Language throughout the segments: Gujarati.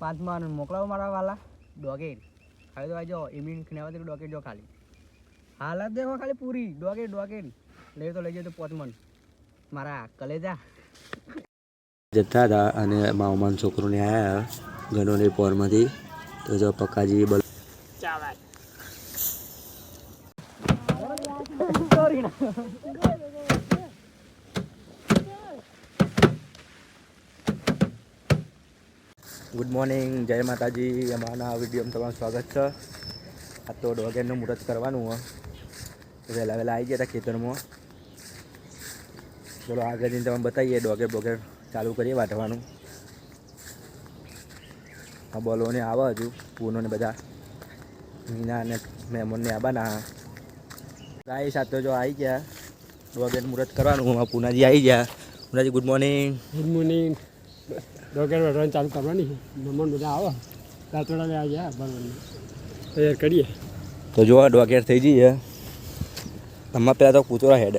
પાંચમાં મોકલાવો મારા વાલા ડોગેટ ખાલી તો આવી જાઓ ઇમિન ખનેવાથી ડોગેટ જો ખાલી હાલત દેખો ખાલી પૂરી ડોગેટ લઈ તો લઈ જાય તો પોચમન મારા કલેજા જતા હતા અને મામાના છોકરોને આવ્યા ગણોની પોરમાંથી તો જો પક્કાજી બોલ ગુડ મોર્નિંગ જય માતાજી અમારા વિડીયોમાં તમારું સ્વાગત છે આ તો ડોગેરનું મુહૂર્ત કરવાનું હોય વહેલા આવી ગયા હતા ખેતરમાં ચલો આગળ જઈને તમે બતાવીએ ડોગેર બોગેર ચાલુ કરીએ વાટવાનું આ બોલોને આવે હજુ પૂનોને બધા મીના અને મહેમાનને આવવાના ગાય સાથે જો આવી ગયા ડોગેરનું મુહૂર્ત કરવાનું પૂનાજી આવી ગયા પૂનાજી ગુડ મોર્નિંગ ડોગેર વાટવાનું ચાલુ કરવાની મહેમાન બધા આવો રાતોડા આવી ગયા ભરવાની તૈયાર કરીએ તો જો ડોગેર થઈ જઈએ આમાં પહેલાં તો કૂતરા હેડ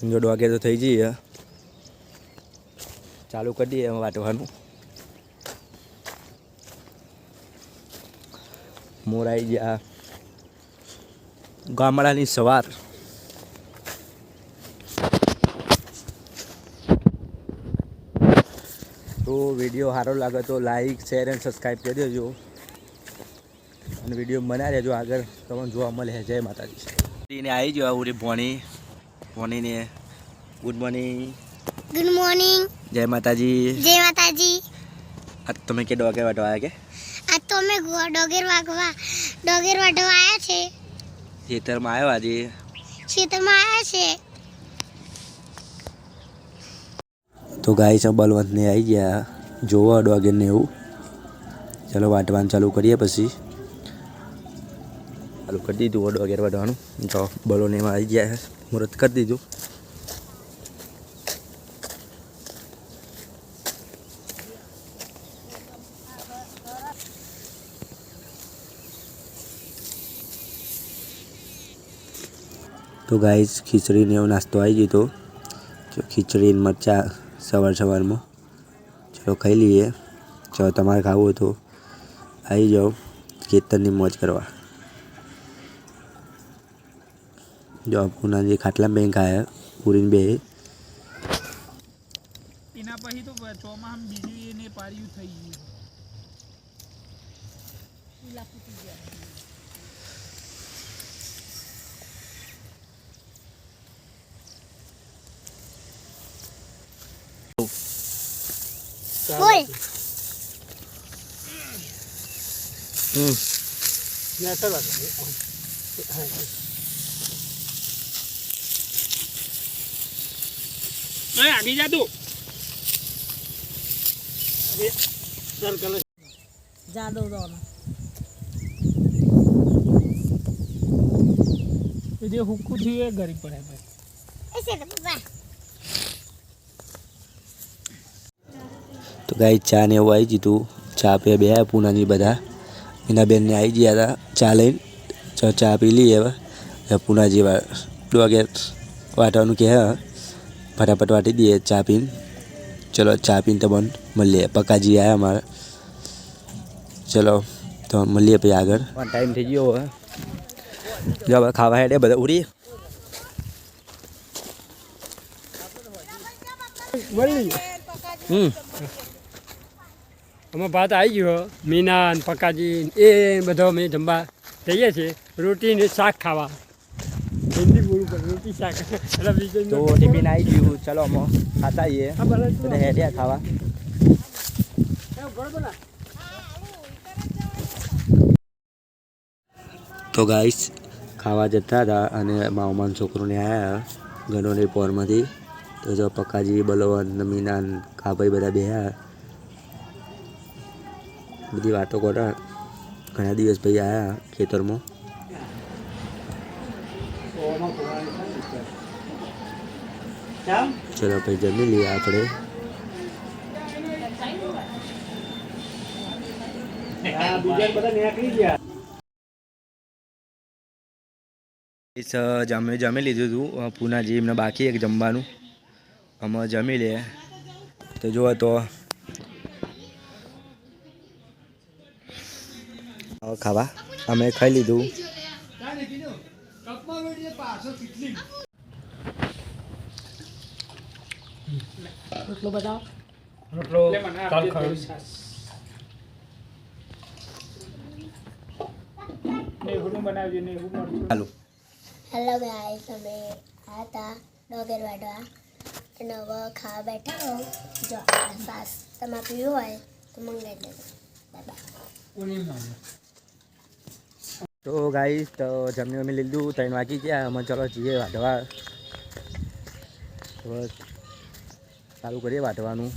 જો ડોગેર તો થઈ જઈએ ચાલુ કરી દઈએ વાટવાનું મોર આવી ગયા ગામડાની સવાર તો વિડીયો સારો લાગે તો લાઈક શેર અને સબસ્ક્રાઈબ કરી દેજો અને વિડીયો બનાવી રહેજો આગળ તમને જોવા મળે જય માતાજી ને આવી જવા ઉરી ભોનીને ગુડ મોર્નિંગ જય માતાજી આ તમે કે ડોગેર વાટવા આવ્યા કે આ તો અમે ડોગેર વાટવા આવ્યા છે ખેતરમાં આવ્યો આજે તો ગાય છે બલવંતને આવી ગયા જોવો ડોગેરને એવું ચાલો વાટવાનું ચાલુ કરીએ પછી ચાલુ કરી દીધું ડોગેર વાટવાનું તો બલોને એમાં આવી ગયા મુહૂર્ત કરી દીધું તો ગાય ખીચડીને એવો નાસ્તો આવી ગયો તો ખીચડી મરચાં સવારમાં ચલો ખાઈ લઈએ ચલો તમારે ખાવું હોય તો આવી જાઓ ખેતરની મોજ કરવા જો પૂનાજી ખાટલા બેંક આવ્યા પૂરીને બે એના પછી તો ચોમાસામાં બીજું એને પાર્યું થઈ ગયું આગી જા તું જે હુક્કું થયું એ ગરીબ પડે તો ગાય ચા ને એવું આવી જીતું ચા પીએ બે પૂનાજી બધા એના બેનને આવી ગયા હતા ચા લઈને ચા પી લઈએ હવે પૂનાજી ડોગેર વાટવાનું કહે ફટાફટ વાટી દઈએ ચા પીને ચલો ચા પીને તો બંધ મળીએ પક્કાજી આવ્યા અમારા ચલો તો મળીએ પછી આગળ ટાઈમ થઈ ગયો હવે જો હવે ખાવા હેડે બધા ઉડી અમે ભાત આવી ગયો મીના પક્કાજી એ બધો અમે જમવા જઈએ છીએ રોટી ને શાક ખાવા હિન્દી બોલું પડે રોટી શાક તો ટિફિન આવી ગયું ચલો અમે ખાતા આવીએ બધા હેડ્યા ખાવા તો ગાઈસ ખાવા જતા હતા અને મામાના છોકરોને આવ્યા ગણોની પોરમાંથી તો જો પક્કાજી બલવંત મીના કાભાઈ બધા બેહ્યા બધી વાતો કરો ઘણા દિવસ પછી આવ્યા ખેતરમાં ચલો ભાઈ જમી લઈએ આપણે બીજા બધા નીકળી ગયા. જમી લીધું હતું પૂનાજી એમને બાકી એક જમવાનું અમે જમી લે તો જુઓ તો ખાવા અમે ખાઈ લીધું. ચાલો હેલો ગાઈસ, અમે આ હતા ડોગર વાટવા અને હવે ખાવા બેઠા હો. જો આ સાસ તમારે પીવું હોય તો મંગાવી દેજો. બાય. તો ગાઈસ તો જમી લીધું 3 વાગી ગયા અમે ચલો જઈએ વાઢવા. બસ ચાલુ કરીએ વાઢવાનું.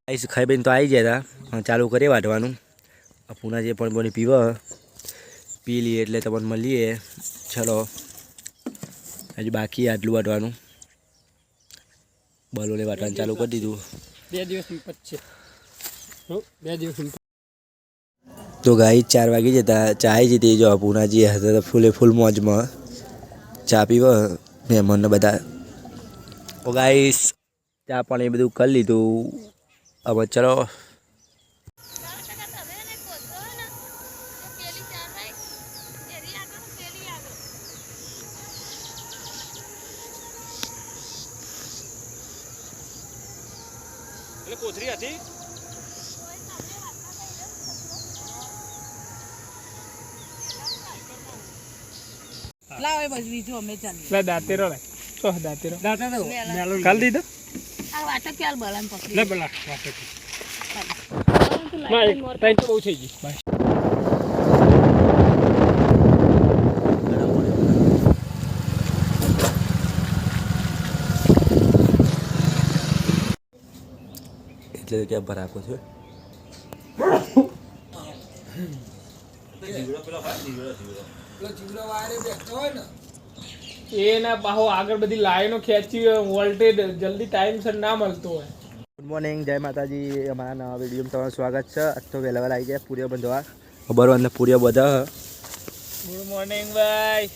ગાઈસ ખાઈ બેન તો આવી ગયા હતા ચાલુ કરીએ વાઢવાનું. પૂના જે પણ બોની પી લઈએ એટલે તમને મળીએ. ચલો હજી બાકી આટલું વાઢવાનું. બલોને વાટવાનું ચાલુ કરી દીધું. 2 દિવસની પછી 2 દિવસની. તો ગાઈ 4 વાગી જતા ચા આવી જતી. જો પૂનાજી હતા તો ફૂલે ફૂલ મોજમાં ચા પીવા મહેમાનને બધા. તો ગાઈસ ચા પણ એ બધું કરી લીધું. હવે ચલો કોથરી હતી લાવે બસ બીજું અમે ચાલી લે દાંતેરો લે તો દાંતેરો મેલો કાલ દીધો આ વાટક ક્યાર બળાન પકડી લે બલા વાટક ના એક તો બહુ થઈ ગઈ બાય. એટલે ક્યાં ભરાકો છે. એના બાહો આગળ બધી લાઈનો ખેંચી વોલ્ટેજ જલ્દી ટાઈમસર ના મળતો હોય. ગુડ મોર્નિંગ, જય માતાજી. અમારા નવા વિડીયોમાં તમારું સ્વાગત છે. આજ તો વહેલા વહેલા આવી ગયા પૂરીઓ બંધવા. બરોબર અંદર પૂરીઓ બધા. ગુડ મોર્નિંગ ભાઈ.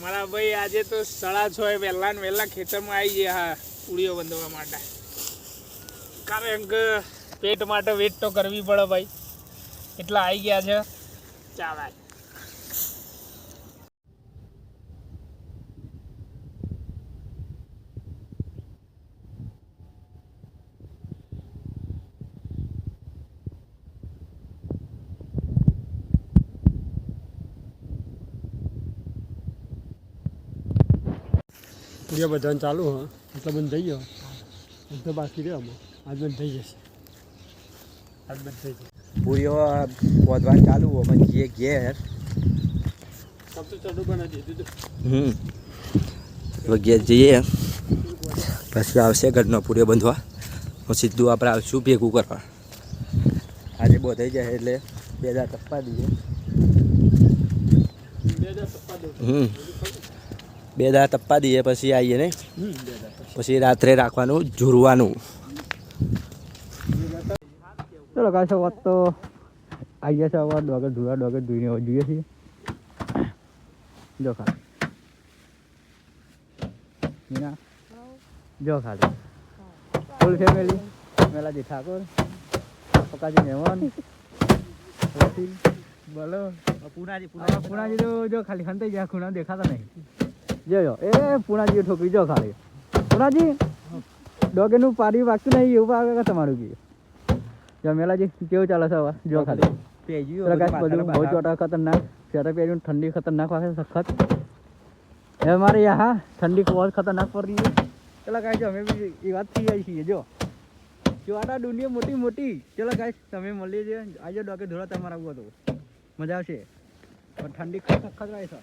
મારા ભાઈ આજે તો 6:30 વહેલા ને વહેલા ખેતરમાં આવી ગયા. હા, પૂરીઓ બંધવા માટે. કારણ કે પેટ માટે વેટ તો કરવી પડે ભાઈ, એટલા આવી ગયા છે. ચાલ પૂરીઓ બધાને ચાલુ હા એટલે બંધ થઈ ગયો. તો બાકી રહ્યો આજ બંધ થઈ જશે. આજ બંધ થઈ જશે. પૂરીઓ બોધવાનું ચાલુ અમે જઈએ ઘેર. સબ તો ચડું બનાવી દીધું. હવે ઘેર જઈએ પછી આવશે ઘરનો પૂરીઓ બંધવા. સીધું આપણે આવશું ભેગું કરવા. આજે બોધાઈ જાય એટલે 2 દાડા ટપ્પા દઈએ. 2 દાડા ટપ્પા દઈએ પછી આવીએ ને પછી રાત્રે રાખવાનું ઝૂરવાનું. ચલો કાંઈ વાત તો આવી ગયા છે. હવે ડોગર ધોઈને હવે જોઈએ છીએ. જો ખાલી મીના જો ખાલી ફૂલ ફેમિલી. મેલાજી ઠાકોર, પકાજી મહેમાન, બોલો પુનાજી તો જો ખાલી ખંતાઈ ગયા. ખૂણા દેખાતા નહીં. જો એ પુનાજી ઠોકરી જો ખાલી. પુનાજી ડોગરનું પાડી વાગતું નહીં એવું વાગે તમારું કીધું. જો મેલાજી કેવું ચાલે છે હવે જો ખાલી. બધું બહુ ચોટા ખતરનાક સ્વેટર પહેર્યું. ઠંડી ખતરનાક વાગે સખત. હવે મારે હા ઠંડી બહુ ખતરનાક પડી રહી છે. ચલો કાંઈ જો અમે બી એ વાત થઈ આવી છીએ. જો ચોટા દુનિયા મોટી મોટી. ચલો કાંઈ તમે મળીએ છીએ. આજે ડોગે ધોળા તમારે આવવું હતું, મજા આવશે. પણ ઠંડી સખત રહે છે.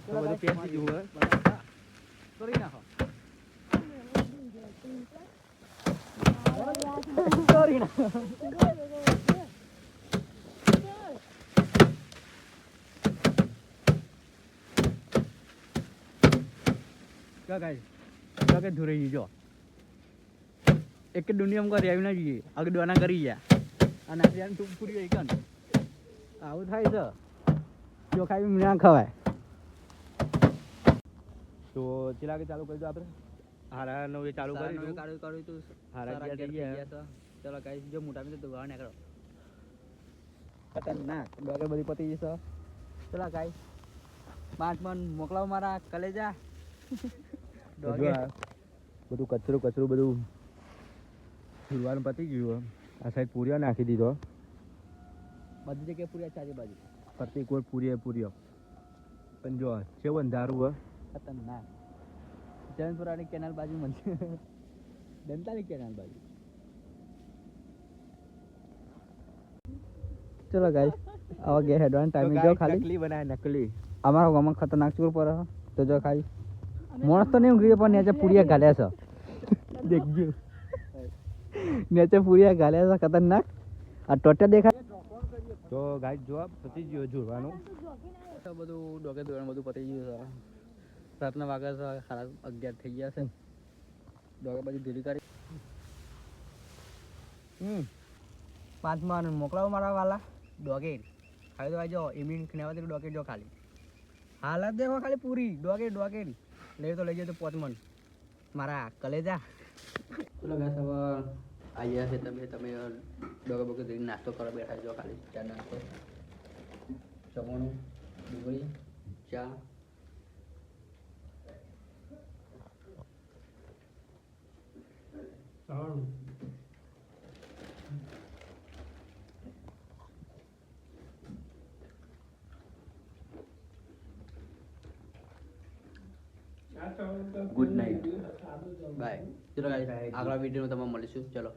બધું પહેરી દીધું હોય કરી નાખો. કરી નાખો. કાંઈ ધોઈ જો એક જ દુનિયામાં કોઈ રહેવી ના જોઈએ આગળ દોના કરી ગયા અને આટલી તું પૂરી એક આવું થાય છે જો ખાઈ ના ખવાય તો ચેલા કે ચાલુ કરી દો આપણે હારા 9 ચાલુ કરી દો કરી તું હારા 11 થઈ ગયા ચલો ગાઈસ જો મોટા મિત્રો તો બહાર નીકળો ખતરનાક ડોગર બધી પતી જશે ચલો ગાઈસ 5 મન મોકલાવ મારા કલેજા ડોગર બધું કચરું બધું ફૂલવાનું પતી ગયું આ સાઈડ પૂરીઓ નાખી દીધો બધી જગ્યાએ પૂરી ચારે બાજુ ફરતી કોઈ પૂરીઓ પણ જો છે અંધારું હ ખતરનાક જયંતપુરાની કેનાલ બાજુ મળશે દંતાની કેનાલ બાજુ ચલો ગાઈસ આવા ગે હેડવાન ટાઈમ જો ખાલી નકલી બનાય નકલી અમારો ગામમાં ખતરનાક ચોર પર તો જો ખાઈ મોણસ તો નહીં ઊંઘી પણ નીચે પૂરિયા ઘાલ્યા છે દેખજો નીચે પૂરિયા ઘાલ્યા છે ખતરનાક આ ટોટા દેખાય તો ગાઈસ જો પતી ગયો જોવાનું બધું ડોકે દોડવાનું બધું પતી ગયું છે રાતના વાગ્યા છે 11:30 થઈ ગયા છે ડોકે બધી ઢીલી કરી 5 માં મોકલાવો મારા વાલા ડોગે ખાલી તો આ જો ઇમિન ખનેવા ડોકે જો ખાલી હાલત દેખો ખાલી પૂરી ડોગે લઈ તો લઈ જાય તો 5 મન મારા કલેજા ચલો ગાઈસ હવે આવ્યા છે તમે ડોગે બોગે દઈને નાસ્તો કરવા બેઠા જો ખાલી ચા નાસ્તો જમવાનું ડુંગળી ચા ગુડ નાઇટ બાય ચલો ગાઈસ આગલા વિડીયોમાં તમે મળીશું ચલો